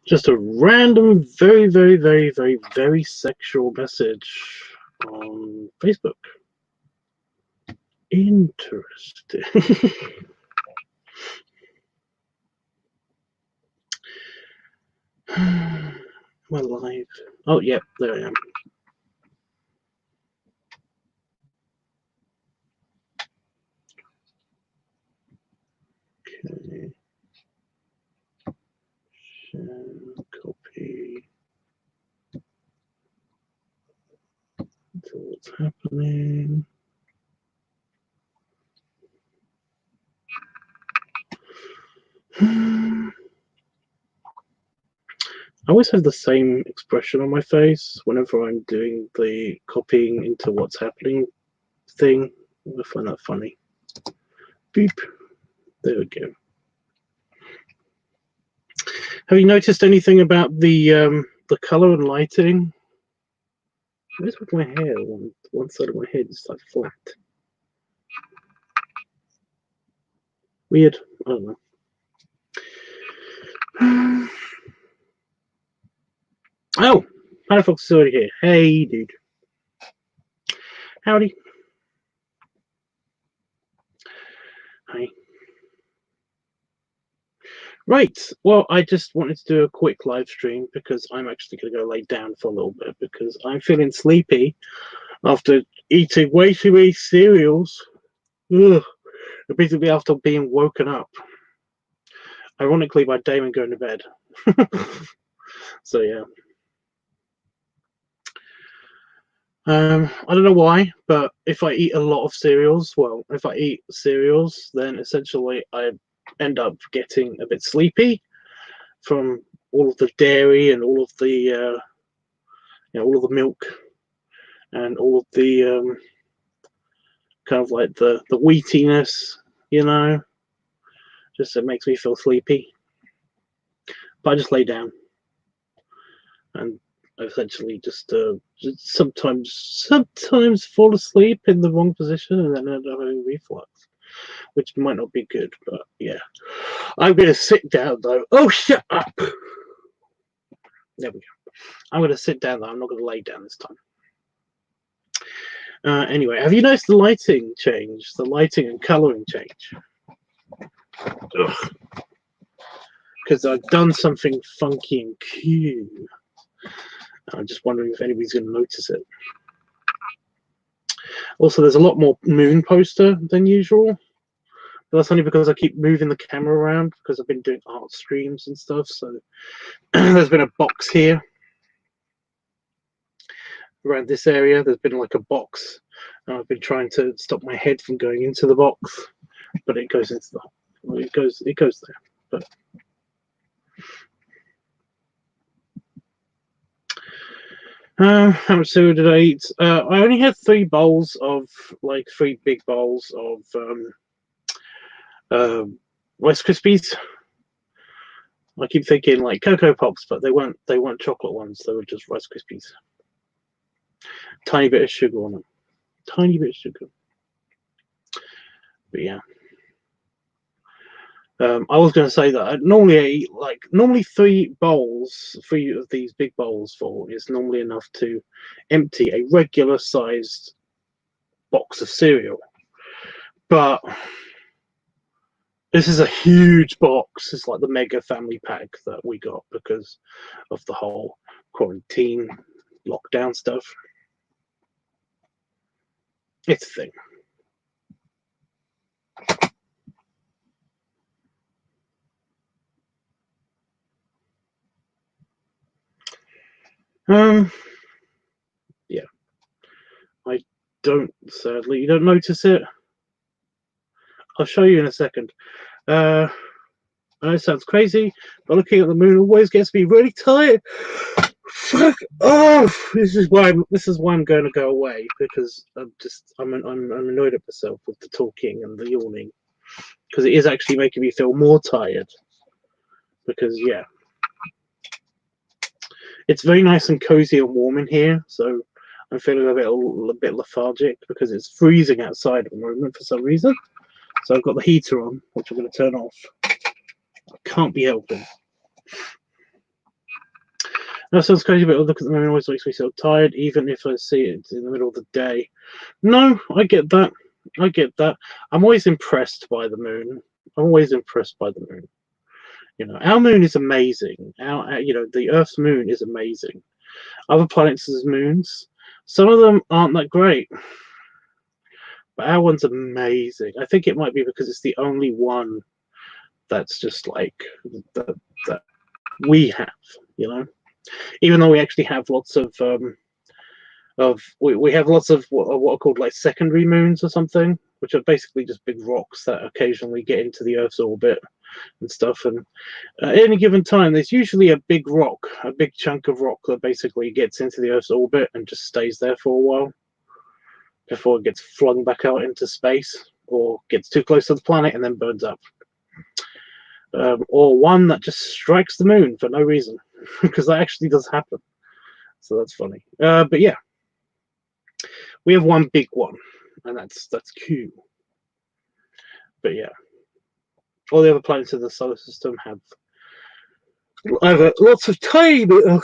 Just a random, very, very, very, very, very sexual message on Facebook. Interesting. Am I live? Oh, yeah, there I am. Okay. Share, copy. So what's happening? I always have the same expression on my face whenever I'm doing the copying into what's happening thing. I find that funny. Beep. There we go. Have you noticed anything about the color and lighting? Where's with my hair? One side of my head is like flat. Weird. I don't know. Oh, Firefox is already here. Hey, dude. Howdy. Hi. Right. Well, I just wanted to do a quick live stream because I'm actually going to go lay down for a little bit because I'm feeling sleepy after eating way too many cereals. Ugh. Basically after being woken up. Ironically, by Damon going to bed. So, yeah. I don't know why, but if I eat a lot of cereals, well, if I eat cereals, then essentially I end up getting a bit sleepy from all of the dairy and all of the, all of the milk and all of the kind of like the wheatiness, just it makes me feel sleepy. But I just lay down and essentially just sometimes fall asleep in the wrong position and then end up having reflux, which might not be good, but yeah. I'm going to sit down though. Oh, shut up! There we go. I'm going to sit down though. I'm not going to lay down this time. Anyway, have you noticed the lighting change? The lighting and colouring change? Because I've done something funky and cute. I'm just wondering if anybody's going to notice it. Also, there's a lot more moon poster than usual. But that's only because I keep moving the camera around because I've been doing art streams and stuff. So there's been a box here around this area. There's been like a box. And I've been trying to stop my head from going into the box, but it goes into it goes there. But how much cereal did I eat? I only had 3 bowls of, like 3 big bowls of Rice Krispies. I keep thinking like Cocoa Pops, but they weren't chocolate ones. They were just Rice Krispies. Tiny bit of sugar on them. Tiny bit of sugar. But yeah. I was going to say that I normally eat 3 bowls, 3 of these big bowls full is normally enough to empty a regular sized box of cereal. But this is a huge box. It's like the mega family pack that we got because of the whole quarantine lockdown stuff. It's a thing. Yeah. I don't, sadly, you don't notice it. I'll show you in a second. I know it sounds crazy, but looking at the moon always gets me really tired. Fuck off! This is why I'm going to go away because I'm annoyed at myself with the talking and the yawning because it is actually making me feel more tired. Because yeah, it's very nice and cozy and warm in here, so I'm feeling a bit lethargic because it's freezing outside at the moment for some reason. So I've got the heater on, which I'm going to turn off. I can't be helping. That sounds crazy, but look at the moon always makes me so tired, even if I see it in the middle of the day. No, I get that. I get that. I'm always impressed by the moon. I'm always impressed by the moon. You know, our moon is amazing. You know, the Earth's moon is amazing. Other planets' moons, some of them aren't that great, but our one's amazing. I think it might be because it's the only one that's just like that we have. You know, even though we actually have lots of we have lots of what are called like secondary moons or something, which are basically just big rocks that occasionally get into the Earth's orbit and stuff. And at any given time, there's usually a big rock, a big chunk of rock that basically gets into the Earth's orbit and just stays there for a while before it gets flung back out into space or gets too close to the planet and then burns up. Or one that just strikes the moon for no reason, because that actually does happen. So that's funny. But yeah, we have one big one, and that's Q. But yeah, all the other planets in the solar system have either lots of tiny moons,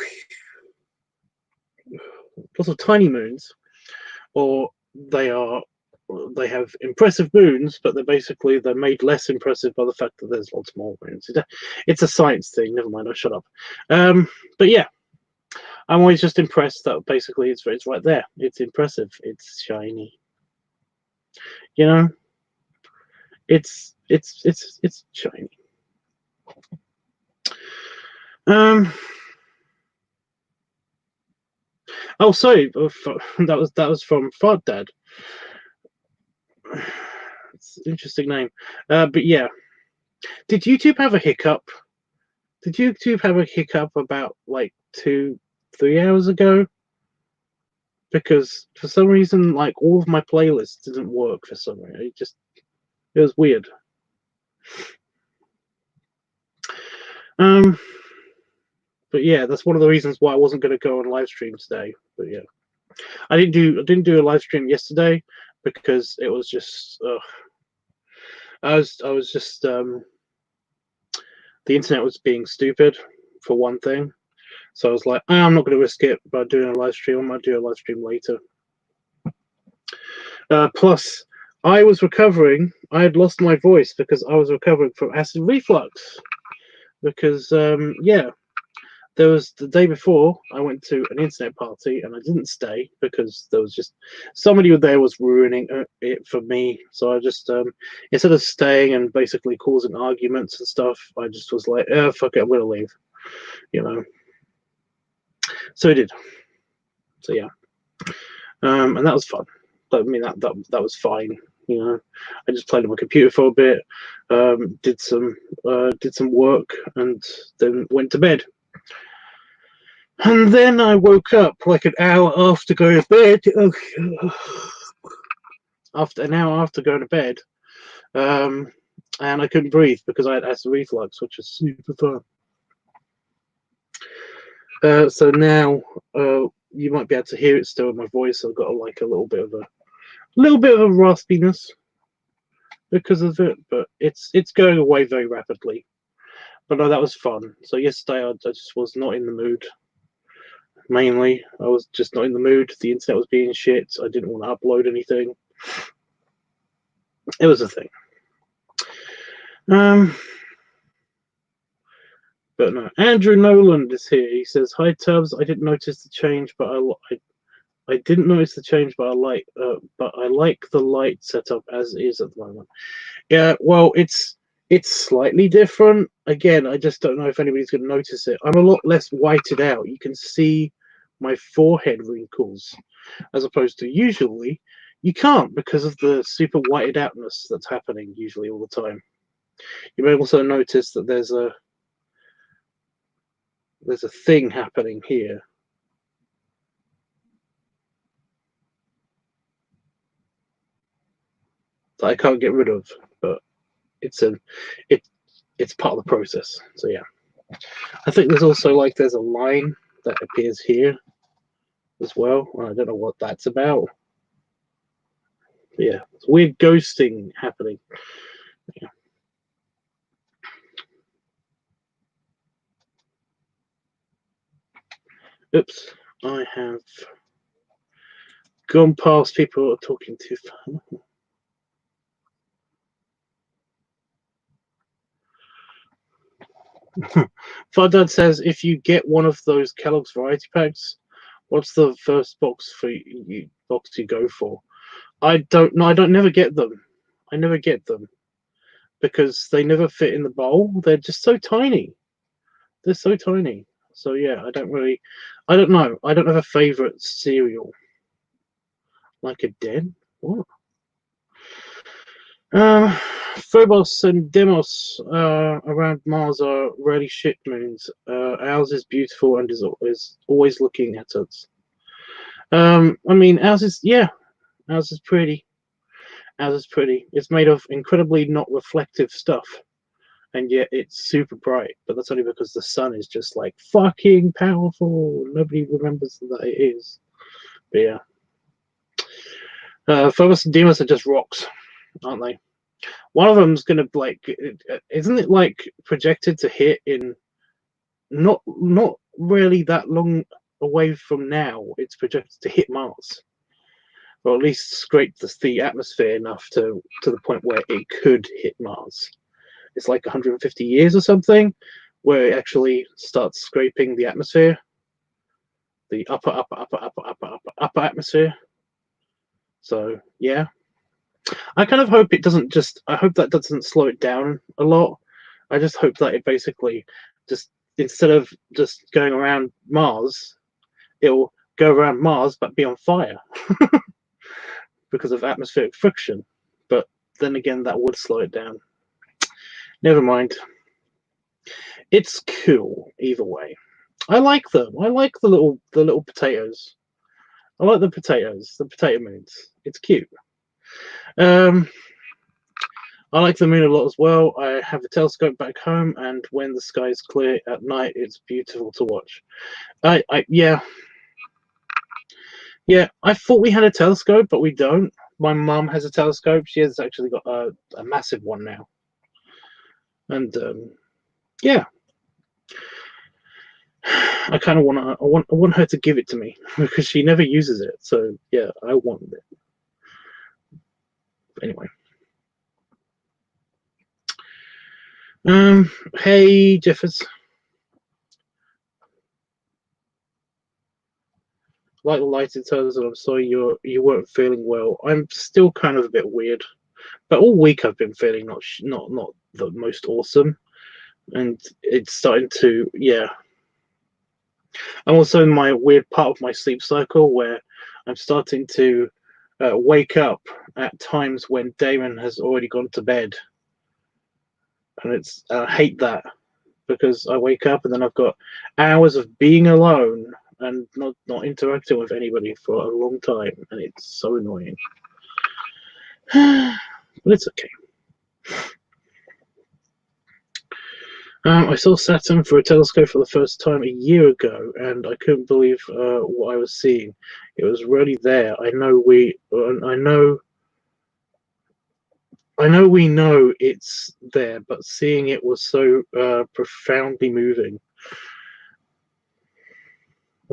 or they have impressive moons, but they're made less impressive by the fact that there's lots more moons. It's a science thing. Never mind, I'll shut up. But yeah, I'm always just impressed that basically it's right there. It's impressive. It's shiny. You know, it's shiny. Oh, sorry, that was from Fart Dad. It's an interesting name. But yeah, did YouTube have a hiccup? Did YouTube have a hiccup about like 2-3 hours ago? Because for some reason, like all of my playlists didn't work for some reason. It was weird. But yeah, that's one of the reasons why I wasn't going to go on live stream today. But yeah, I didn't do a live stream yesterday because it was just I was just the internet was being stupid for one thing. So I was like, I'm not going to risk it by doing a live stream. I might do a live stream later. Plus, I was recovering. I had lost my voice because I was recovering from acid reflux. Because, yeah, there was the day before I went to an internet party and I didn't stay because there was just somebody there was ruining it for me. So I just, instead of staying and basically causing arguments and stuff, I just was like, oh, fuck it, I'm going to leave, you know. So I did. So yeah, and that was fun. But I mean, that was fine. You know, I just played on my computer for a bit, did some work, and then went to bed. And then I woke up like an hour after going to bed. After an hour after going to bed, and I couldn't breathe because I had acid reflux, which is super fun. So now you might be able to hear it still in my voice. I've got like a little bit of a raspiness because of it, but it's going away very rapidly. But no, that was fun. So yesterday I just was not in the mood. Mainly, I was just not in the mood. The internet was being shit. I didn't want to upload anything. It was a thing. But no, Andrew Noland is here. He says, "Hi Tubbs. I didn't notice the change, but I didn't notice the change, but I like the light setup as is at the moment. Yeah, well, it's slightly different. Again, I just don't know if anybody's going to notice it. I'm a lot less whited out. You can see my forehead wrinkles, as opposed to usually you can't because of the super whited outness that's happening usually all the time. You may also notice that there's a thing happening here. That I can't get rid of, but it's part of the process. So yeah, I think there's also like there's a line that appears here as well. I don't know what that's about. But yeah, it's weird ghosting happening. Yeah. Oops, I have gone past people who are talking too far. Fardad says, if you get one of those Kellogg's variety packs, what's the first box you go for? I don't know. I don't never get them. I never get them because they never fit in the bowl. They're just so tiny. They're so tiny. So yeah, I don't know. I don't have a favorite cereal. Like a den? What? Phobos and Deimos around Mars are really shit moons. Ours is beautiful and is always looking at us. I mean, ours is pretty. Ours is pretty. It's made of incredibly not reflective stuff, and yet it's super bright. But that's only because the sun is just like fucking powerful. Nobody remembers that it is. But yeah. Phobos and Deimos are just rocks, aren't they? One of them's gonna isn't it like projected to hit in not really that long away from now? It's projected to hit Mars, or at least scrape the atmosphere enough to the point where it could hit Mars. It's like 150 years or something, where it actually starts scraping the atmosphere, the upper atmosphere. So yeah. I kind of hope it doesn't I hope that doesn't slow it down a lot. I just hope that it basically just, instead of just going around Mars, it'll go around Mars but be on fire because of atmospheric friction. But then again, that would slow it down. Never mind. It's cool either way. I like them. I like the little potatoes. I like the potatoes, the potato moons. It's cute. I like the moon a lot as well. I have a telescope back home, and when the sky is clear at night, it's beautiful to watch. Yeah. I thought we had a telescope, but we don't. My mum has a telescope. She has actually got a massive one now, and yeah. I kind of I want her to give it to me because she never uses it. So yeah, I want it. Anyway. Hey Jeffers. Like the lighted tones, and I'm sorry you weren't feeling well. I'm still kind of a bit weird, but all week I've been feeling not the most awesome, and it's starting to I'm also in my weird part of my sleep cycle where I'm starting to wake up at times when Damon has already gone to bed, and I hate that because I wake up and then I've got hours of being alone and not interacting with anybody for a long time, and it's so annoying. But it's okay. I saw Saturn through a telescope for the first time a year ago, and I couldn't believe what I was seeing. It was really there. I know we know it's there, but seeing it was so profoundly moving.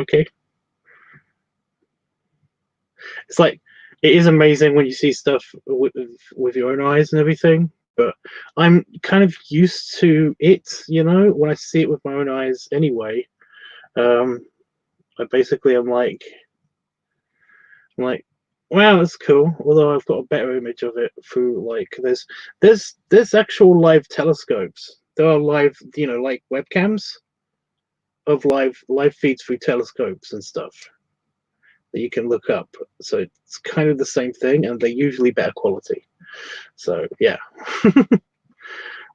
Okay. It's like, it is amazing when you see stuff with your own eyes and everything, but I'm kind of used to it, when I see it with my own eyes anyway. I'm like, wow, that's cool. Although I've got a better image of it through there's actual live telescopes. There are live, like webcams of live feeds through telescopes and stuff that you can look up. So it's kind of the same thing, and they're usually better quality. So yeah.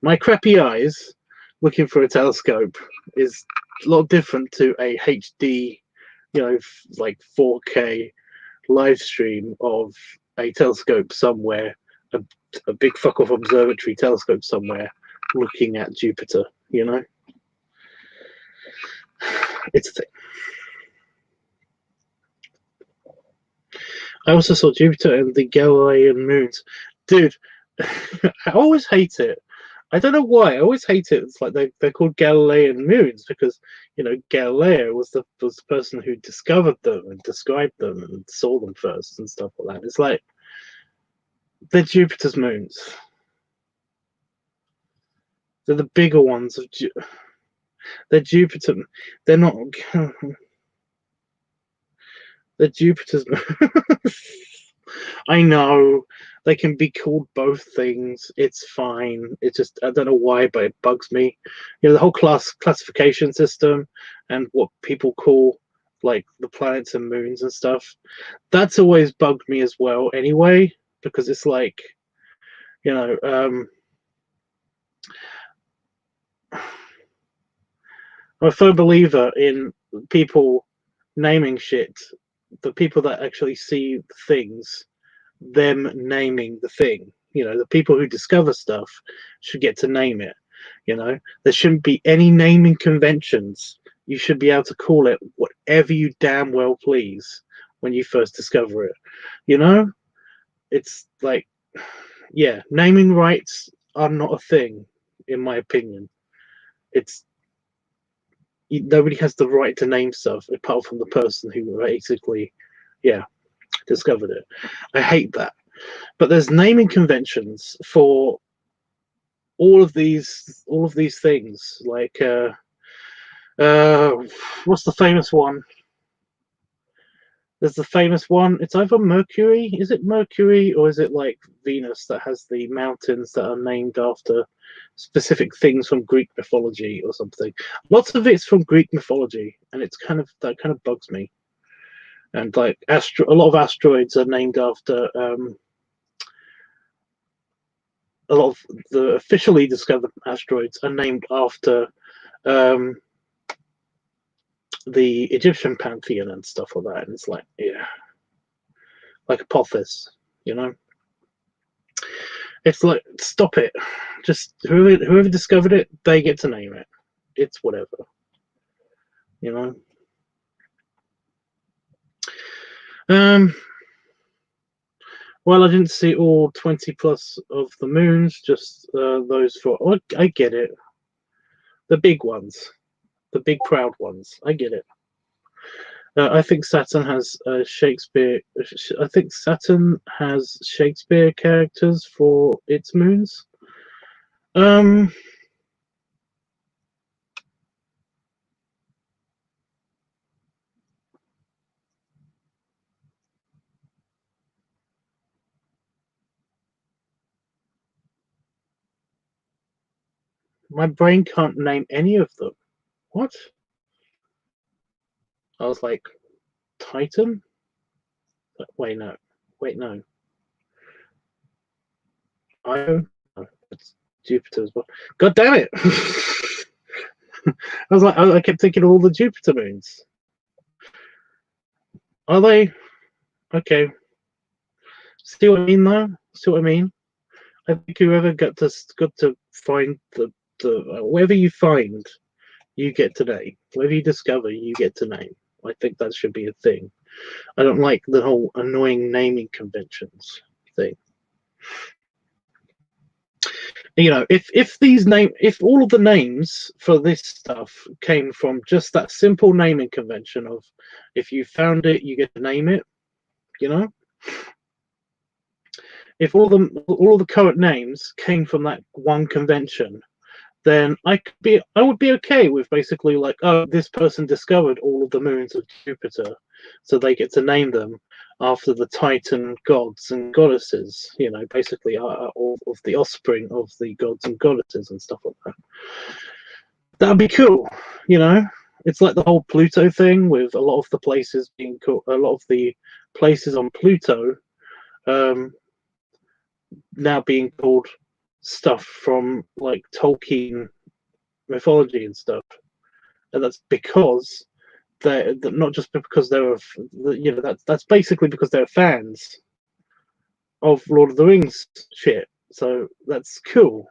My crappy eyes looking for a telescope is a lot different to a HD, like 4K live stream of a telescope somewhere, a big fuck off observatory telescope somewhere looking at Jupiter, It's a thing. I also saw Jupiter and the Galilean moons. Dude, I always hate it. I don't know why. I always hate it. It's like they're called Galilean moons because, you know, Galileo was the person who discovered them and described them and saw them first and stuff like that. It's like they're Jupiter's moons. They're the bigger ones of they're Jupiter. They're not. They're Jupiter's. I know they can be called both things. It's fine. It's just I don't know why, but it bugs me. You know, the whole classification system and what people call like the planets and moons and stuff. That's always bugged me as well. Anyway, because it's like, you know, I'm a firm believer in people naming shit. The people that actually see things, them naming the thing. You know, the people who discover stuff should get to name it. You know, there shouldn't be any naming conventions. You should be able to call it whatever you damn well please when you first discover it. You know, it's like, yeah, naming rights are not a thing, in my opinion. It's nobody has the right to name stuff apart from the person who basically, yeah, discovered it. I hate that. But there's naming conventions for all of these things. Like what's the famous one? There's the famous one. It's either Mercury. Is it Mercury or is it like Venus that has the mountains that are named after specific things from Greek mythology or something? Lots of it's from Greek mythology, and it's that kind of bugs me. And like a lot of asteroids are named after a lot of the officially discovered asteroids are named after um, the Egyptian pantheon and stuff like that. And it's like, yeah, like Apophis, you know? It's like, stop it. Just whoever discovered it, they get to name it. It's whatever, you know? Well, I didn't see all 20 plus of the moons, just those four. Oh, I get it. The big ones. The big proud ones. I get it. I think Saturn has Shakespeare. I think Saturn has Shakespeare characters for its moons. My brain can't name any of them. What? I was like, Titan? Wait, no. Wait, no. Io? No, it's Jupiter as well. God damn it! I was like, I kept thinking all the Jupiter moons. Are they? Okay. See what I mean, though? See what I mean? I think whoever got to find the whatever you find, you get to name. Whatever you discover, you get to name. I think that should be a thing. I don't like the whole annoying naming conventions thing. You know, if all of the names for this stuff came from just that simple naming convention of if you found it, you get to name it, you know? If all of the current names came from that one convention, then I would be okay with basically like, oh, this person discovered all of the moons of Jupiter, so they get to name them after the Titan gods and goddesses, you know, basically all of the offspring of the gods and goddesses and stuff like that. That'd be cool, you know. It's like the whole Pluto thing with a lot of the places being called, a lot of the places on Pluto now being called stuff from like Tolkien mythology and stuff, and that's because they're not just because they were, you know, that's basically because they're fans of Lord of the Rings shit. So that's cool.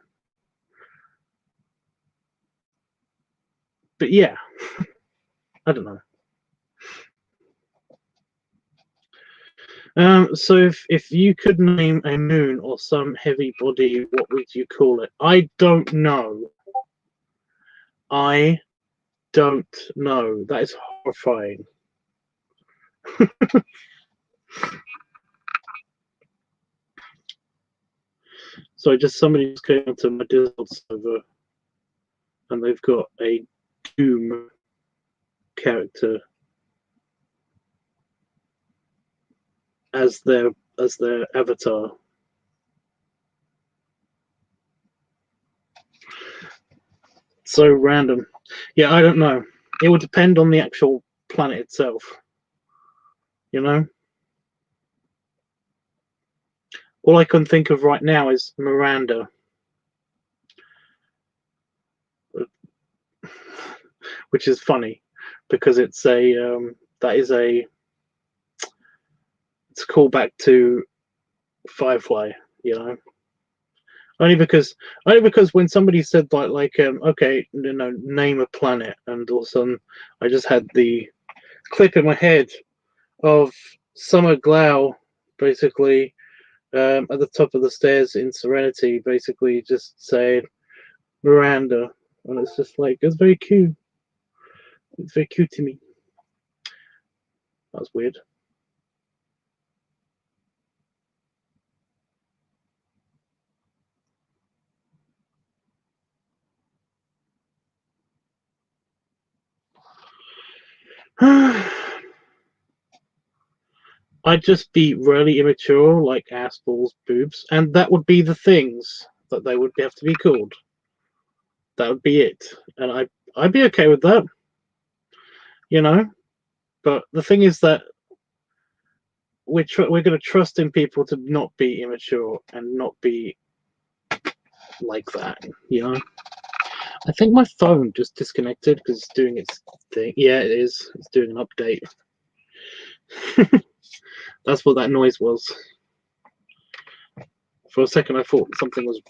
But yeah, I don't know. So if you could name a moon or some heavy body, what would you call it? I don't know. I don't know. That is horrifying. So just somebody just came onto my Discord server, and they've got a Doom character as their avatar. So random. Yeah, I don't know. It would depend on the actual planet itself. You know? All I can think of right now is Miranda. Which is funny because it's a it's a callback to Firefly, you know. Only because when somebody said okay, name a planet, and all of a sudden I just had the clip in my head of Summer Glau basically at the top of the stairs in Serenity, basically just saying Miranda, and it's just like, it's very cute. It's very cute to me. That's weird. I'd just be really immature, like ass, balls, boobs, and that would be the things that they would have to be called. That would be it, and I'd be okay with that, you know. But the thing is that we're going to trust in people to not be immature and not be like that, you know. I think my phone just disconnected because it's doing its thing. Yeah, it is. It's doing an update. That's what that noise was. For a second, I thought something was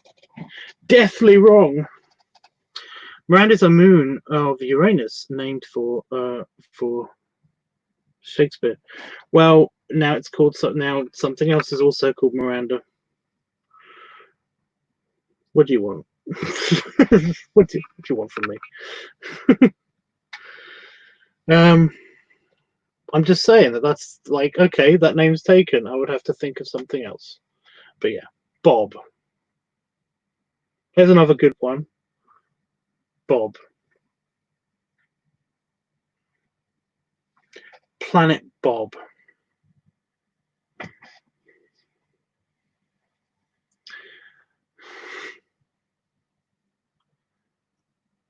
deathly wrong. Miranda's a moon of Uranus, named for Shakespeare. Well, now it's called now something else is also called Miranda. What do you want? what do you want from me? I'm just saying that's like, okay, that name's taken. I would have to think of something else. But yeah, Bob. Here's another good one. Bob. Planet Bob. I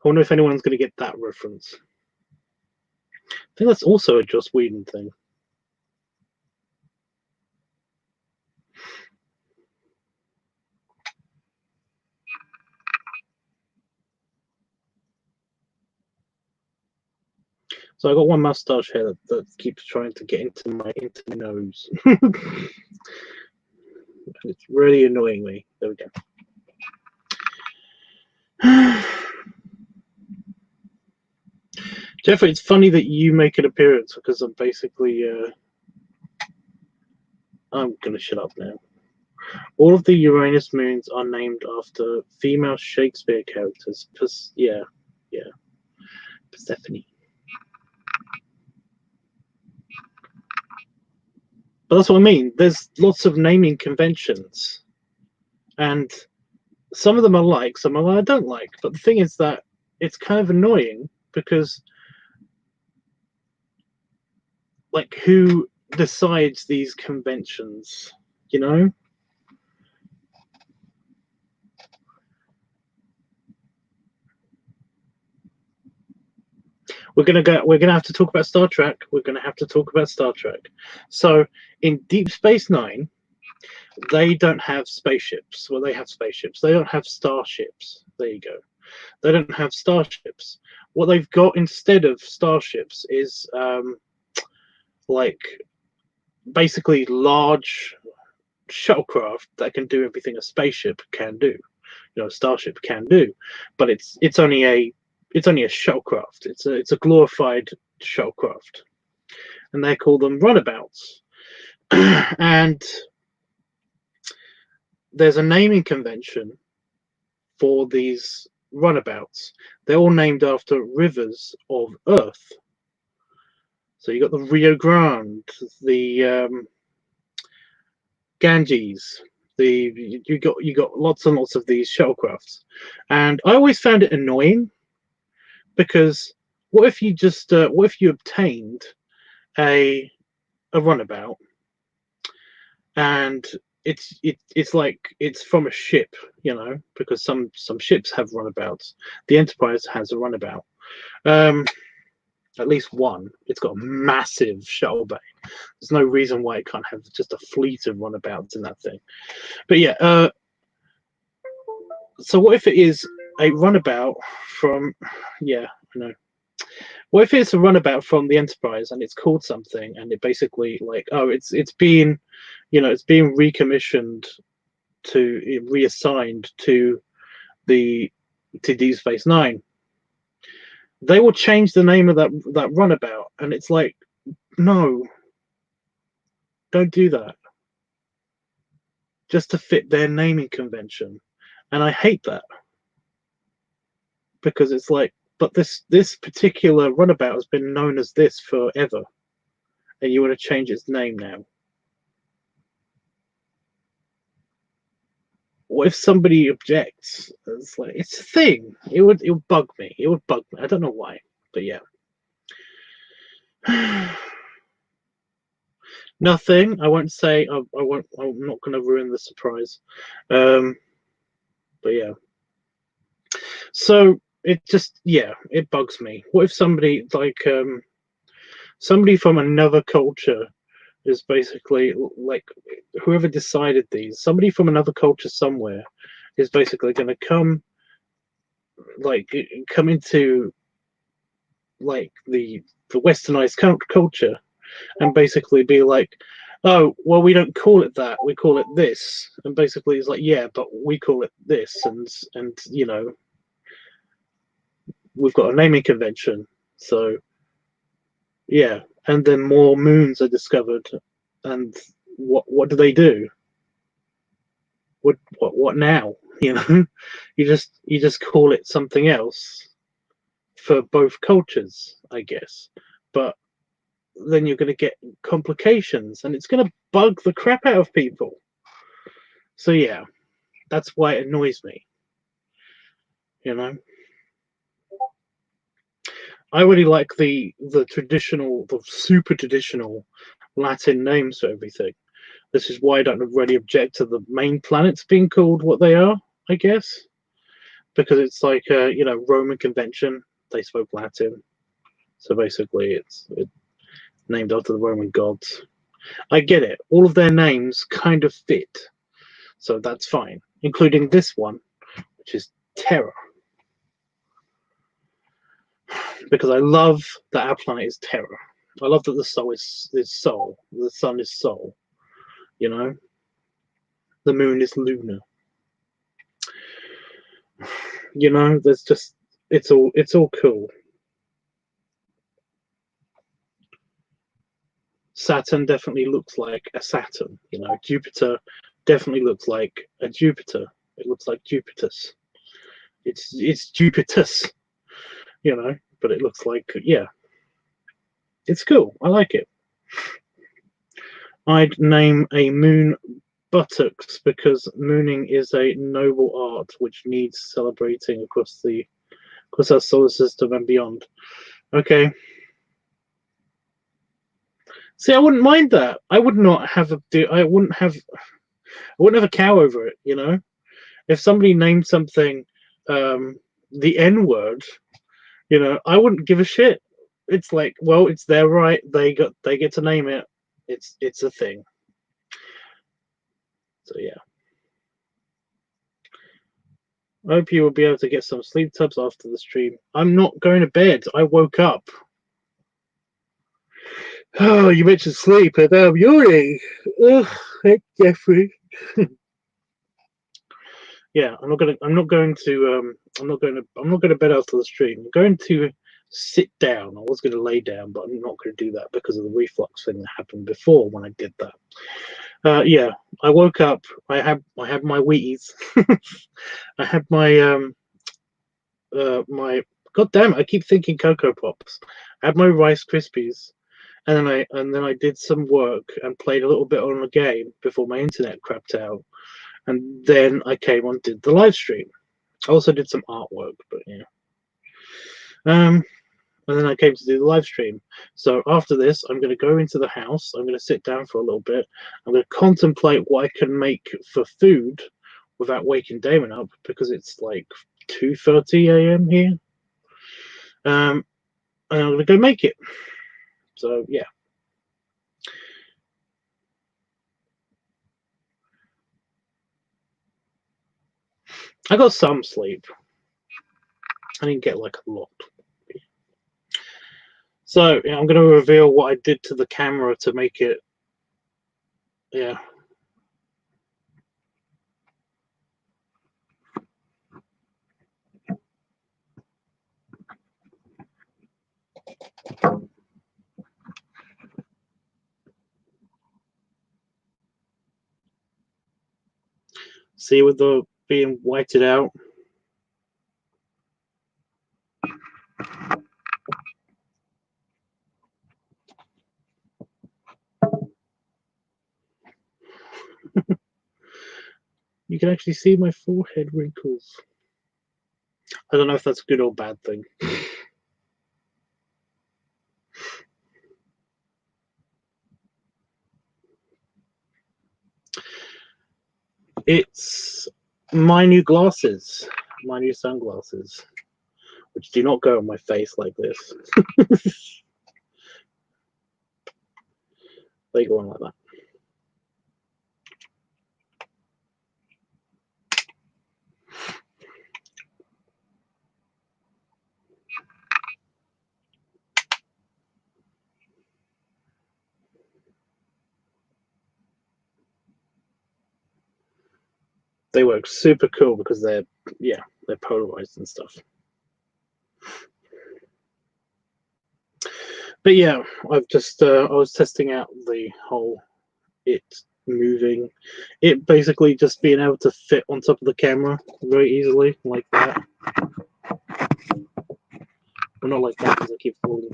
wonder if anyone's going to get that reference. I think that's also a Joss Whedon thing. So I got one mustache here that keeps trying to get into my nose. It's really annoying me. There we go. Jeffrey, it's funny that you make an appearance because I'm basically I'm gonna shut up now. All of the Uranus moons are named after female Shakespeare characters. Yeah. Persephone. But that's what I mean. There's lots of naming conventions, and some of them I like, some of them I don't like. But the thing is that it's kind of annoying because, like, who decides these conventions? You know? We're gonna have to talk about Star Trek. We're gonna have to talk about Star Trek. So in Deep Space Nine, they don't have spaceships. Well, they have spaceships. They don't have starships. There you go. They don't have starships. What they've got instead of starships is like basically large shuttlecraft that can do everything a spaceship can do. A starship can do, but it's only a shuttlecraft. It's a glorified shuttlecraft, and they call them runabouts. And there's a naming convention for these runabouts. They're all named after rivers of Earth. So you got the Rio Grande, the Ganges, you got lots and lots of these shuttlecrafts, and I always found it annoying because what if you just what if you obtained a runabout and it's like it's from a ship, you know, because some ships have runabouts. The Enterprise has a runabout. At least one. It's got a massive shuttle bay. There's no reason why it can't have just a fleet of runabouts in that thing. But yeah, so what if it is a runabout from, yeah, I know. What if it's a runabout from the Enterprise and it's called something, and it basically like, oh, it's being, you know, it's being recommissioned to reassigned to Deep Space Nine. They will change the name of that runabout, and it's like, no, don't do that. Just to fit their naming convention, and I hate that because it's like, but this particular runabout has been known as this forever, and you want to change its name now. What if somebody objects? It's like, it's a thing. It would bug me. It would bug me. I don't know why, but yeah. Nothing. I won't say. I won't. I'm not going to ruin the surprise. But yeah. So it just, yeah, it bugs me. What if somebody like somebody from another culture is basically like, whoever decided these, somebody from another culture somewhere is basically going to come into like the westernized culture and basically be like, oh, well, we don't call it that, we call it this. And basically it's like, yeah, but we call it this, and you know, we've got a naming convention. So yeah, and then more moons are discovered, and what do they do? What now? You know, you just call it something else for both cultures, I guess. But then you're going to get complications, and it's going to bug the crap out of people. So yeah, that's why it annoys me. You know, I really like the traditional, the super traditional Latin names for everything. This is why I don't really object to the main planets being called what they are, I guess, because it's like you know, Roman convention. They spoke Latin, so basically it's named after the Roman gods. I get it. All of their names kind of fit, so that's fine, including this one, which is Terra, because I love that our planet is Terra. I love that the soul is Sol, the sun is Sol. You know, the moon is Luna. You know, there's just, it's all cool. Saturn definitely looks like a Saturn. You know, Jupiter definitely looks like a Jupiter. It looks like Jupiter's. It's Jupiter's. You know, but it looks like, yeah, it's cool. I like it. I'd name a moon buttocks because mooning is a noble art which needs celebrating across our solar system and beyond. Okay. See, I wouldn't mind that. I would not have I wouldn't have a cow over it, you know? If somebody named something the N word, you know, I wouldn't give a shit. It's like, well, it's their right. They get to name it. It's a thing. So yeah. I hope you will be able to get some sleep Tubbs after the stream. I'm not going to bed. I woke up. Oh, you mentioned sleep, and now I'm yawning. Ugh, heck, Jeffrey. Yeah, I'm not going to bed after the stream. I'm going to sit down. I was going to lay down, but I'm not going to do that because of the reflux thing that happened before when I did that. Yeah, I woke up. I had my Wheaties. I had my my, god damn it, I keep thinking Cocoa Pops. I had my Rice Krispies, and then I did some work and played a little bit on a game before my internet crapped out, and then I came on, did the live stream. I also did some artwork, but yeah. And then I came to do the live stream. So after this, I'm going to go into the house. I'm going to sit down for a little bit. I'm going to contemplate what I can make for food without waking Damon up, because it's like 2:30 a.m. here. And I'm going to go make it. So yeah. I got some sleep. I didn't get like a lot. So yeah, I'm going to reveal what I did to the camera to make it. Yeah. See, with the being whited out. You can actually see my forehead wrinkles. I don't know if that's a good or bad thing. It's my new glasses, my new sunglasses, which do not go on my face like this. They go on like that. They work super cool because they're polarized and stuff. But yeah, I've just I was testing out the whole it moving, it basically just being able to fit on top of the camera very easily like that. Well, not like that because I keep falling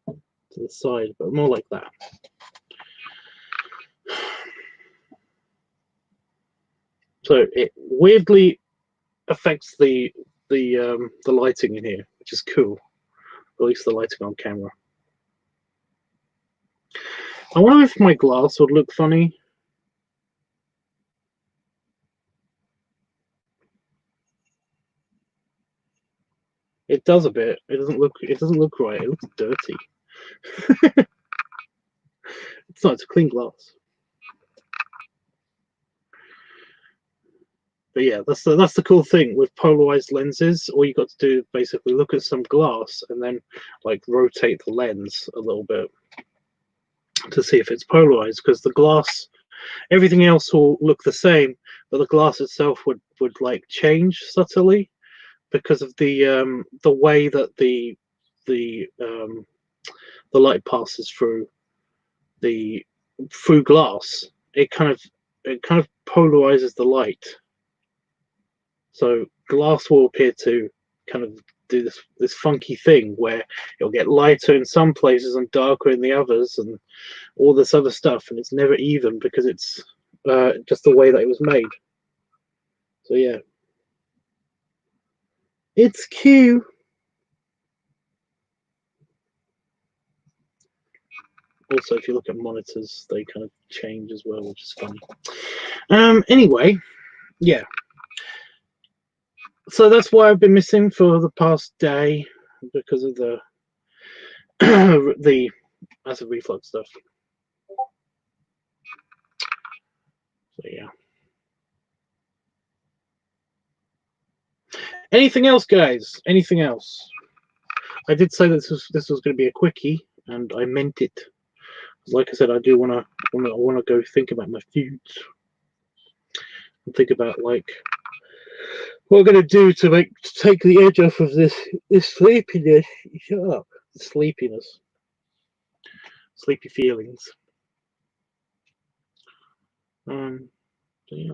to the side, but more like that. So it weirdly affects the lighting in here, which is cool. At least the lighting on camera. I wonder if my glass would look funny. It does a bit. It doesn't look right. It looks dirty. It's not. It's a clean glass. But yeah, that's the cool thing with polarized lenses. All you got to do is basically look at some glass and then like rotate the lens a little bit to see if it's polarized, because the glass, everything else will look the same, but the glass itself would like change subtly because of the way that the light passes through glass. It kind of polarizes the light. So glass will appear to kind of do this funky thing where it'll get lighter in some places and darker in the others, and all this other stuff, and it's never even because it's just the way that it was made. So yeah, it's cute. Also, if you look at monitors, they kind of change as well, which is funny. Anyway, yeah. So that's why I've been missing for the past day, because of the the acid reflux stuff. So yeah. Anything else, guys? Anything else? I did say that this was going to be a quickie, and I meant it. Like I said, I do want to go think about my foods and think about like what I'm going to do to take the edge off of this sleepiness. Shut up. Sleepiness. Sleepy feelings. So yeah.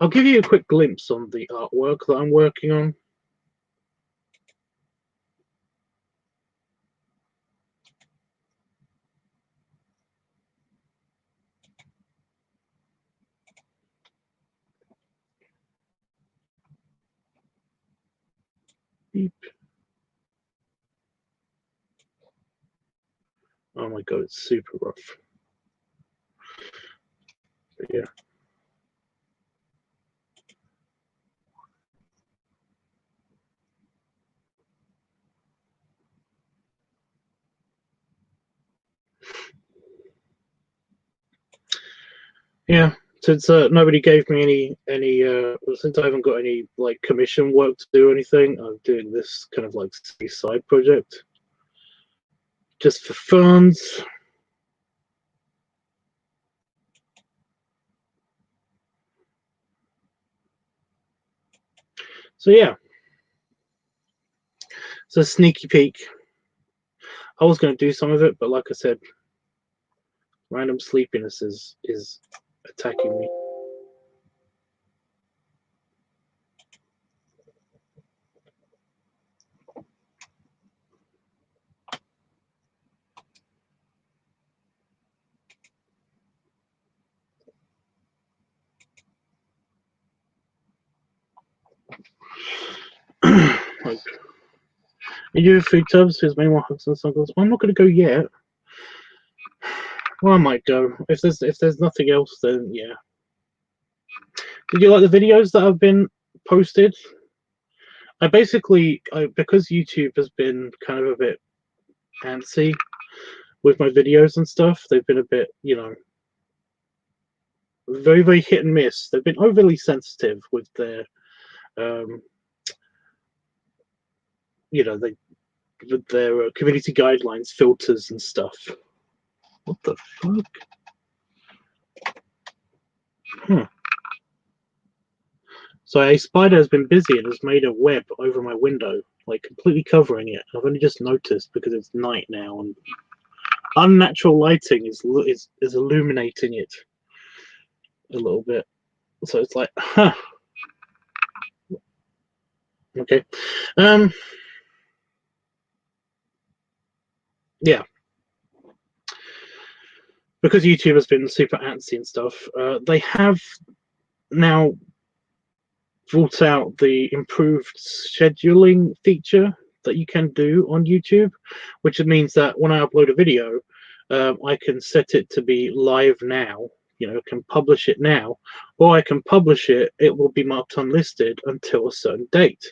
I'll give you a quick glimpse on the artwork that I'm working on. Beep. Oh my god, it's super rough. But yeah. Yeah, since nobody gave me any since I haven't got any like commission work to do or anything, I'm doing this kind of like side project just for funds. So yeah, it's a sneaky peek. I was going to do some of it, but like I said, random sleepiness is attacking me. Like, you do food tubs? Here's my hugs and snuggles. I'm not going to go yet. Well, I might go if there's nothing else. Then yeah. Did you like the videos that have been posted? Because YouTube has been kind of a bit antsy with my videos and stuff. They've been a bit, very, very hit and miss. They've been overly sensitive with their, with their community guidelines, filters, and stuff. What the fuck? So a spider has been busy and has made a web over my window, like completely covering it. I've only just noticed because it's night now and unnatural lighting is illuminating it a little bit. So it's like, huh. Okay. Yeah. Because YouTube has been super antsy and stuff, they have now brought out the improved scheduling feature that you can do on YouTube, which means that when I upload a video, I can set it to be live now, can publish it now, or I can publish it, it will be marked unlisted until a certain date.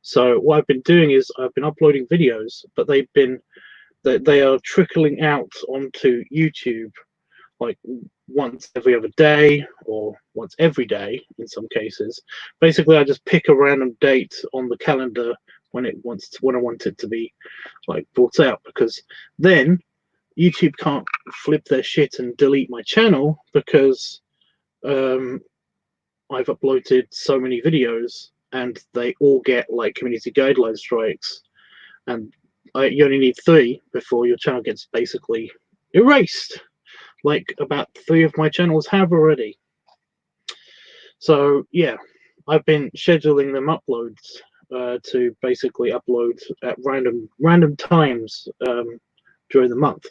So what I've been doing is I've been uploading videos, but they are trickling out onto YouTube like once every other day or once every day in some cases. Basically, I just pick a random date on the calendar when I want it to be like brought out, because then YouTube can't flip their shit and delete my channel because I've uploaded so many videos and they all get like community guideline strikes, and you only need 3 before your channel gets basically erased, like about 3 of my channels have already. So yeah, I've been scheduling them uploads to basically upload at random times during the month.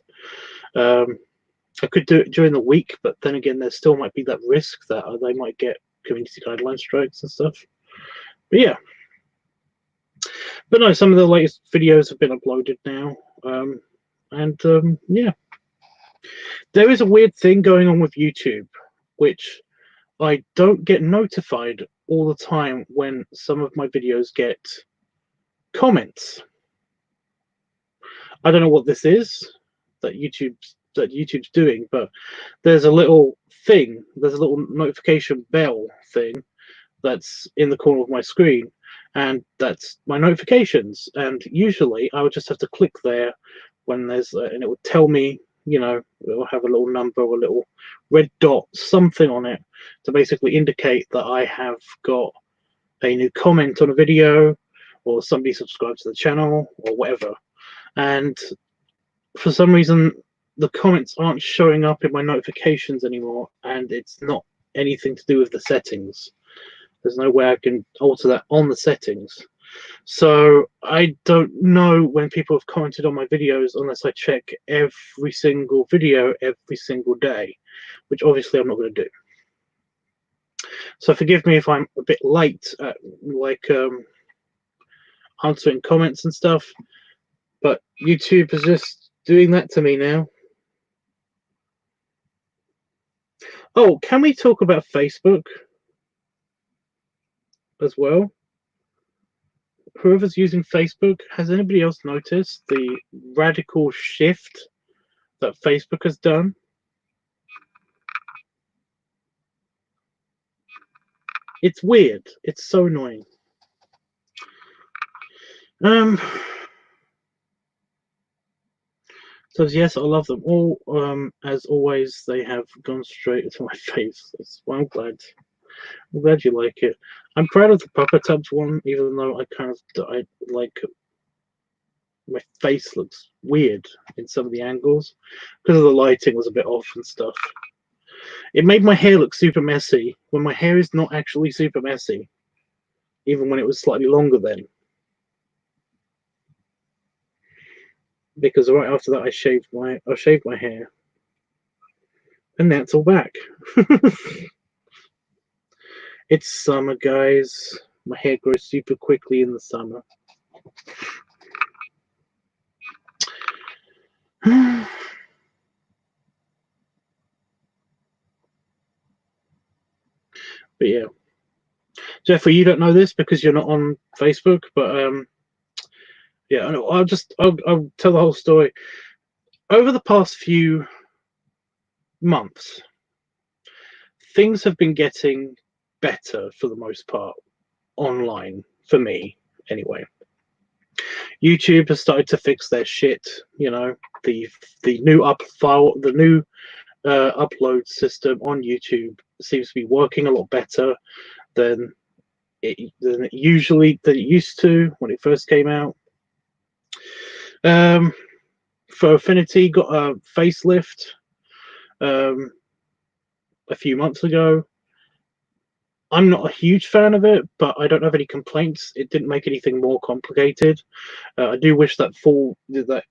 I could do it during the week, but then again, there still might be that risk that they might get community guideline strikes and stuff. But yeah. But no, some of the latest videos have been uploaded now. Yeah. There is a weird thing going on with YouTube, which I don't get notified all the time when some of my videos get comments. I don't know what this is that YouTube's doing, but there's a little thing, there's a little notification bell thing that's in the corner of my screen, and that's my notifications. And usually I would just have to click there when there's and it would tell me, you know, it will have a little number or a little red dot, something on it to basically indicate that I have got a new comment on a video or somebody subscribed to the channel or whatever. And for some reason, the comments aren't showing up in my notifications anymore, and it's not anything to do with the settings. There's no way I can alter that on the settings. So I don't know when people have commented on my videos unless I check every single video every single day, which obviously I'm not going to do. So forgive me if I'm a bit late at answering comments and stuff, but YouTube is just doing that to me now. Oh, can we talk about Facebook as well? Whoever's using Facebook, has anybody else noticed the radical shift that Facebook has done? It's weird. It's so annoying. So yes, I love them all. As always, they have gone straight to my face. Well, I'm glad you like it. I'm proud of the LiveTUBBs one, even though I like my face looks weird in some of the angles because of the lighting was a bit off and stuff. It made my hair look super messy when my hair is not actually super messy, even when it was slightly longer then. Because right after that I shaved my hair, and now it's all back. It's summer, guys. My hair grows super quickly in the summer. But yeah, Jeffrey, you don't know this because you're not on Facebook, but yeah, I'll tell the whole story. Over the past few months, things have been getting better for the most part online, for me anyway. YouTube has started to fix their shit. You know, the new upload system on YouTube seems to be working a lot better than it used to when it first came out. For Affinity got a facelift a few months ago. I'm not a huge fan of it, but I don't have any complaints. It didn't make anything more complicated. I do wish that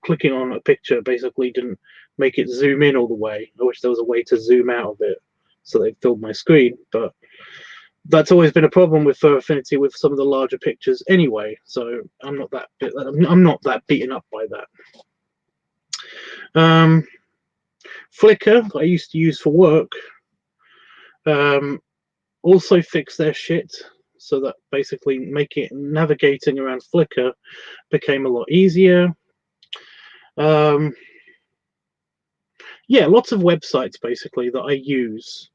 clicking on a picture basically didn't make it zoom in all the way. I wish there was a way to zoom out of it so they filled my screen, but that's always been a problem with Affinity with some of the larger pictures anyway. So I'm not that beaten up by that. Flickr, that I used to use for work, also fixed their shit so that basically navigating around Flickr became a lot easier. Yeah, lots of websites basically that I use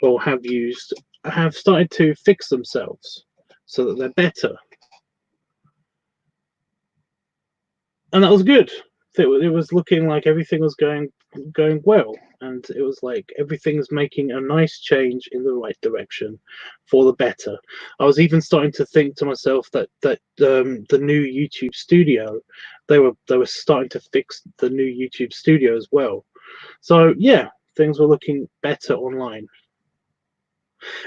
or have used have started to fix themselves so that they're better, and that was good. It was looking like everything was going well, and it was like everything's making a nice change in the right direction for the better. I was even starting to think to myself that the new YouTube Studio, they were starting to fix the new YouTube Studio as well. So yeah, things were looking better online.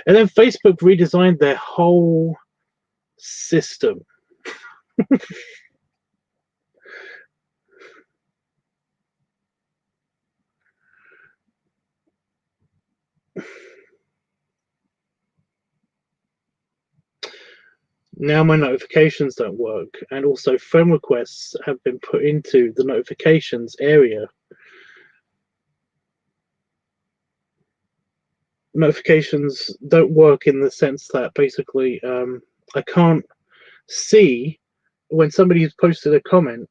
And then Facebook redesigned their whole system. Now my notifications don't work, and also friend requests have been put into the notifications area. Notifications don't work in the sense that basically I can't see when somebody has posted a comment.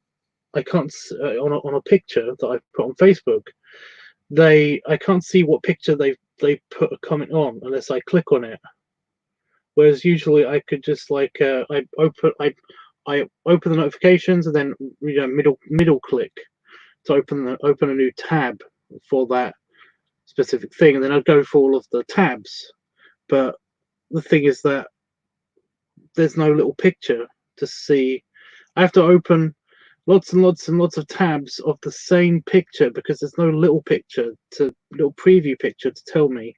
I can't on a picture that I've put on Facebook. I can't see what picture they put a comment on unless I click on it. Whereas usually I could just I open the notifications and then middle click to open a new tab for that specific thing, and then I'd go for all of the tabs. But the thing is that there's no little picture to see. I have to open lots and lots and lots of tabs of the same picture because there's no little preview picture to tell me.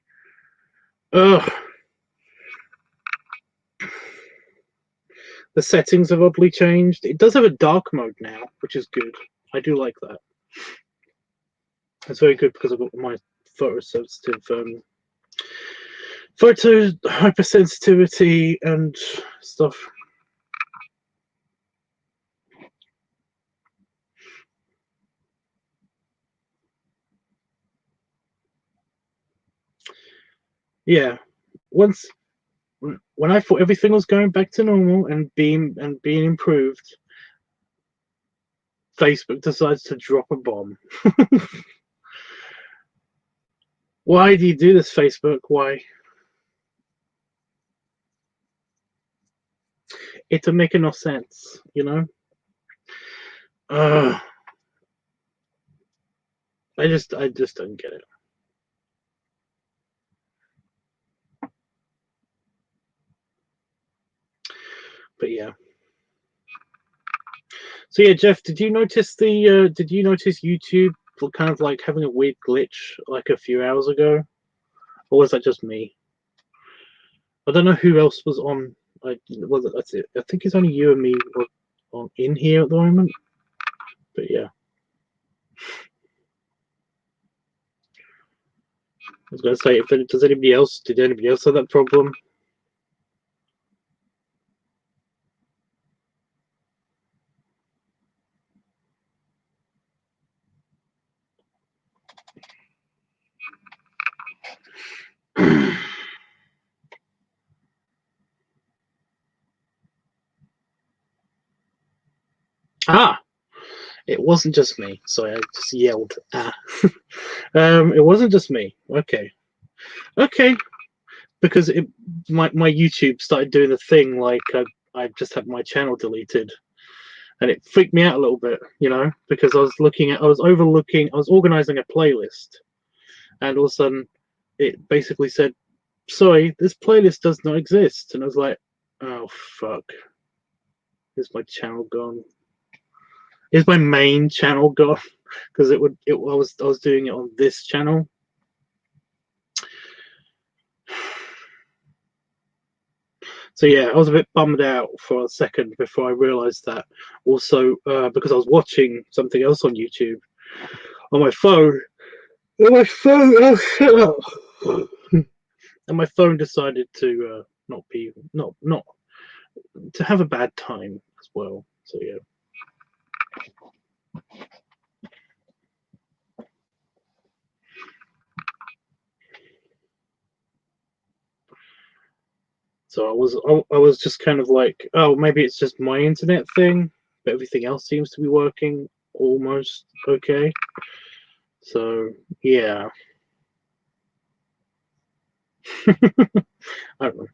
Ugh. The settings have oddly changed. It does have a dark mode now, which is good. I do like that. It's very good because I've got my photosensitive photo hypersensitivity and stuff. Yeah, when I thought everything was going back to normal and being improved, Facebook decides to drop a bomb. Why do you do this, Facebook? Why? It don't make enough sense, you know? I just don't get it. But yeah. So yeah, Jeff, did you notice YouTube kind of like having a weird glitch like a few hours ago? Or was that just me? I don't know who else was on. That's it. I think it's only you and me in here at the moment. But yeah. I was going to say, did anybody else have that problem? It wasn't just me. Sorry, I just yelled. It wasn't just me. Okay, because my YouTube started doing the thing like I just had my channel deleted, and it freaked me out a little bit, you know, because I was organizing a playlist, and all of a sudden it basically said, sorry, this playlist does not exist. And I was like, oh fuck, is my channel gone? Is my main channel gone? Because I was doing it on this channel. So yeah, I was a bit bummed out for a second before I realized that. Also, because I was watching something else on YouTube on my phone. Oh, shut up. And my phone decided to not to have a bad time as well. So yeah. So I was just kind of like, oh, maybe it's just my internet thing, but everything else seems to be working almost okay. So yeah. I don't know.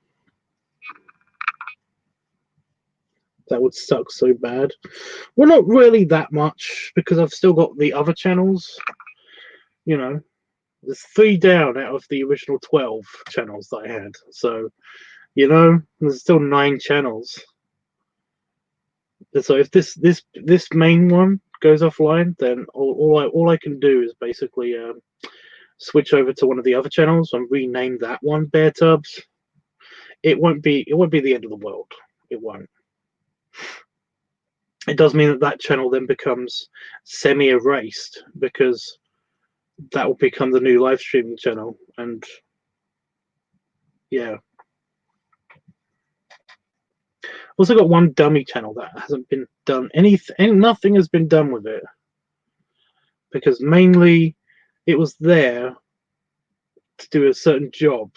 That would suck so bad. Well, not really that much, because I've still got the other channels. You know, there's 3 down out of the original 12 channels that I had. So, you know, there's still 9 channels. So if this main one goes offline, then all I can do is basically switch over to one of the other channels and rename that one Bear Tubbs. It won't be the end of the world. It won't. It does mean that channel then becomes semi-erased, because that will become the new live streaming channel. And yeah, also got one dummy channel that hasn't been done nothing has been done with it, because mainly it was there to do a certain job,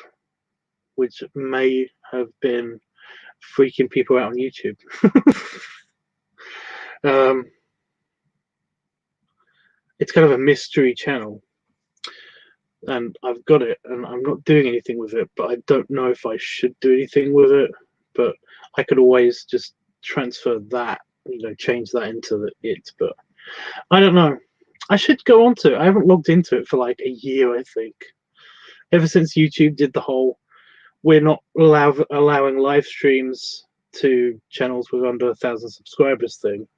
which may have been freaking people out on YouTube. It's kind of a mystery channel, and I've got it, and I'm not doing anything with it, but I don't know if I should do anything with it. But I could always just transfer that, you know, change that into it. But I don't know. I should go on to it. I haven't logged into it for like a year, I think. Ever since YouTube did the whole we're not allowing live streams to channels with under 1,000 subscribers thing.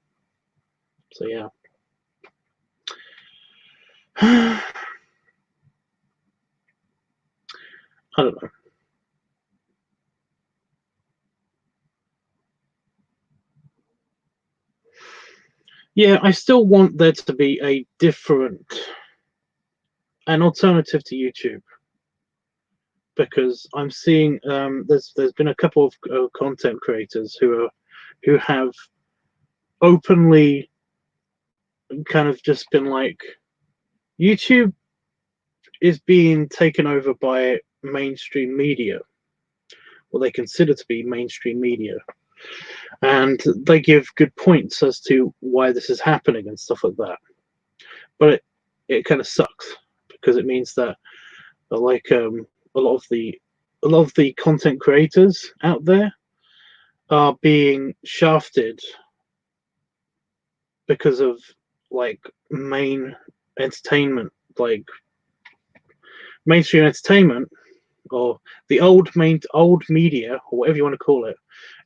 So yeah. I don't know. Yeah, I still want there to be an alternative to YouTube, because I'm seeing there's been a couple of content creators who have openly kind of just been like, YouTube is being taken over by mainstream media, what they consider to be mainstream media, and they give good points as to why this is happening and stuff like that. But it kind of sucks, because it means that like a lot of the content creators out there are being shafted because of like main entertainment, like mainstream entertainment, or the old media, or whatever you want to call it,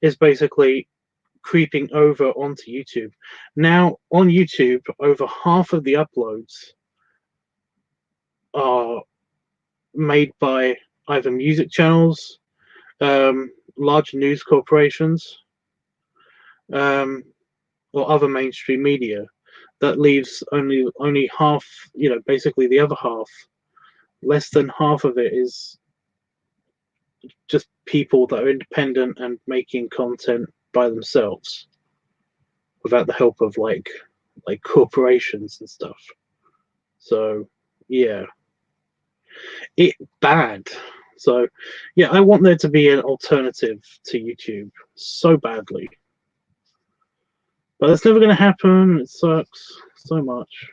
is basically creeping over onto YouTube. Now on YouTube, over half of the uploads are made by either music channels, large news corporations, or other mainstream media. That leaves only half, basically the other half, less than half of it is just people that are independent and making content by themselves without the help of like corporations and stuff. So yeah, it's bad. So yeah, I want there to be an alternative to YouTube so badly, but it's never going to happen. It sucks so much.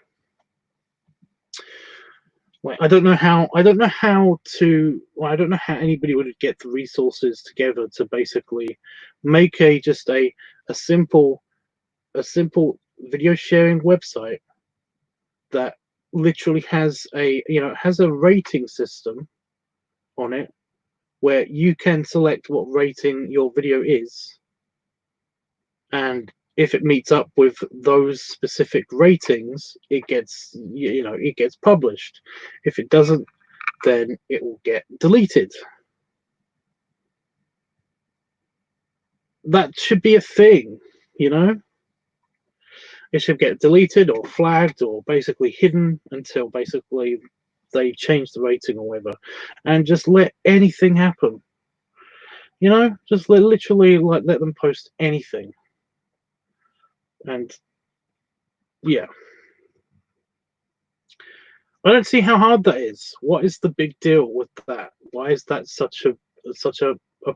Like, I don't know how anybody would get the resources together to basically make a simple video sharing website that literally has a rating system on it, where you can select what rating your video is, and if it meets up with those specific ratings, it gets published. If it doesn't, then it will get deleted. That should be a thing, It should get deleted or flagged or basically hidden until basically they change the rating or whatever, and just let anything happen. Just literally let them post anything. And yeah, I don't see how hard that is. What is the big deal with that? Why is that such a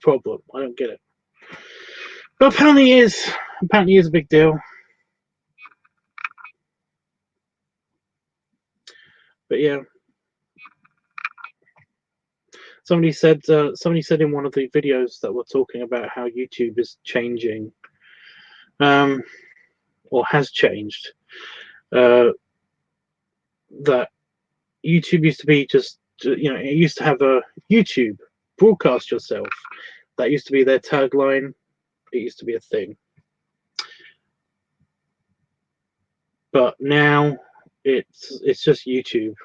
problem? I don't get it. But apparently it is. Apparently it is a big deal. But yeah, somebody said in one of the videos that we're talking about how YouTube is changing, or has changed, that YouTube used to be just, it used to have a YouTube broadcast yourself. That used to be their tagline. It used to be a thing. But now it's just YouTube,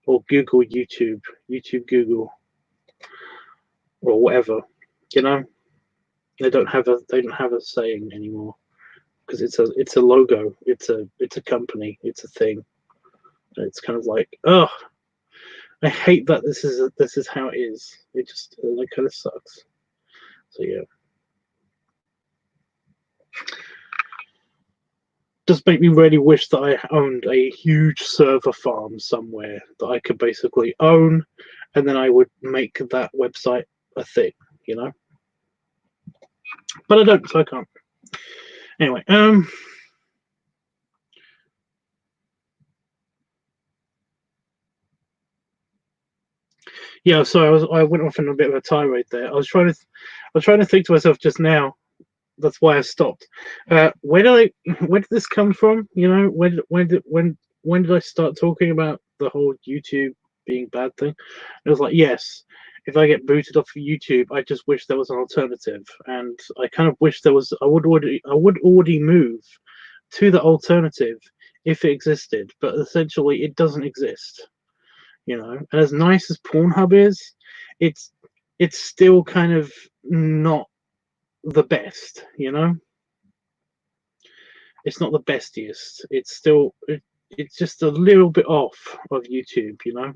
or Google YouTube, YouTube Google, or whatever. They don't have a saying anymore, because it's a logo, it's a company, it's a thing. And it's kind of like, oh, I hate that this is how it is. It just kind of sucks. So yeah, just make me really wish that I owned a huge server farm somewhere that I could basically own, and then I would make that website a thing, But I don't, so I can't. Anyway, yeah. So I went off in a bit of a tirade there. I was trying to think to myself just now, that's why I stopped. Where did this come from? You know, when did I start talking about the whole YouTube being bad thing? It was like, yes, if I get booted off of YouTube, I just wish there was an alternative, and I kind of wish there was. I would already move to the alternative if it existed, but essentially it doesn't exist. You know, and as nice as Pornhub is, it's still kind of not the best. You know, it's not the bestiest. It's still it's just a little bit off of YouTube. You know,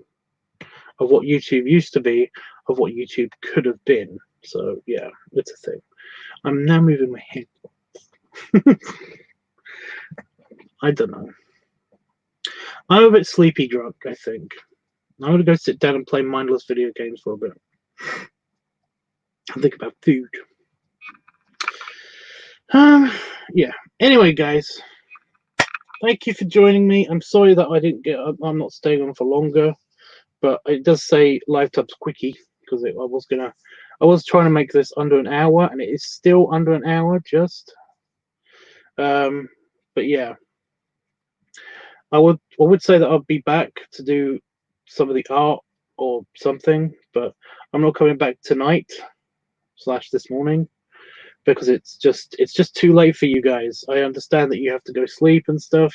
of what YouTube used to be, of what YouTube could have been. So yeah, it's a thing. I'm now moving my head. I don't know. I'm a bit sleepy drunk, I think. I'm gonna go sit down and play mindless video games for a bit. And think about food. Yeah. Anyway, guys, thank you for joining me. I'm sorry that I didn't get. I'm not staying on for longer, but it does say LiveTUBBSquickie because I was trying to make this under an hour, and it is still under an hour, just. But yeah, I would say that I'll be back to do some of the art or something, but I'm not coming back tonight / this morning because it's just too late for you guys. I understand that you have to go sleep and stuff,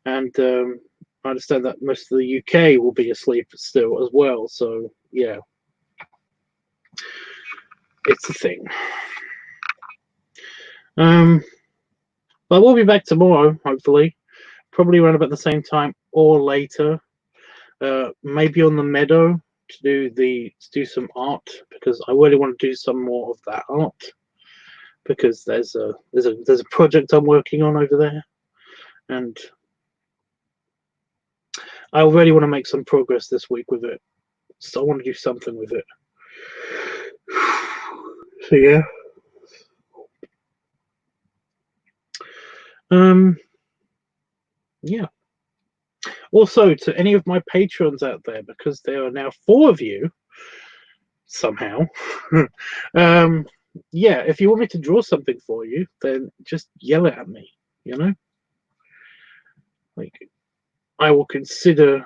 and I understand that most of the UK will be asleep still as well. So yeah, it's a thing. But we'll be back tomorrow, hopefully, probably around about the same time or later. Maybe on the meadow to do some art because I really want to do some more of that art because there's a project I'm working on over there, and I really want to make some progress this week with it. So I want to do something with it. So yeah. Yeah. Also, to any of my patrons out there, because there are now 4 of you somehow. Yeah, if you want me to draw something for you, then just yell it at me. You know, like I will consider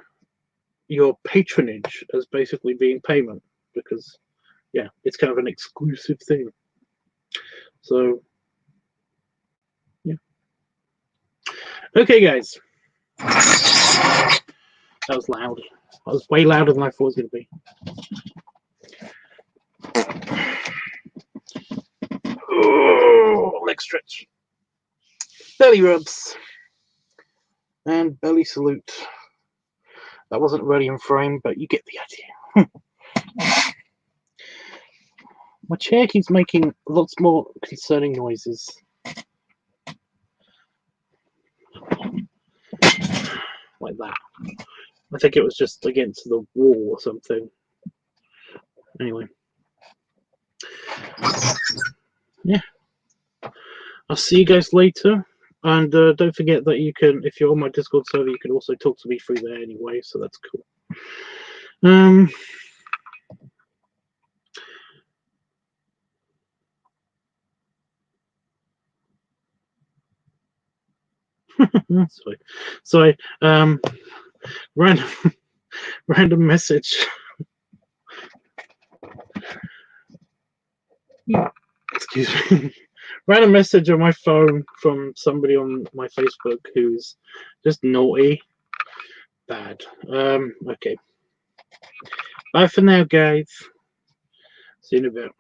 your patronage as basically being payment because yeah, it's kind of an exclusive thing. So yeah. Okay, guys. That was loud. That was way louder than I thought it was going to be. Oh, leg stretch. Belly rubs. And belly salute. That wasn't really in frame, but you get the idea. My chair keeps making lots more concerning noises. Like that. I think it was just against the wall or something. Anyway. Yeah. I'll see you guys later. And don't forget that you can, if you're on my Discord server, you can also talk to me through there anyway, so that's cool. Sorry. Random message. Excuse me. Random message on my phone from somebody on my Facebook who's just naughty. Bad. Okay. Bye for now, guys. See you in a bit.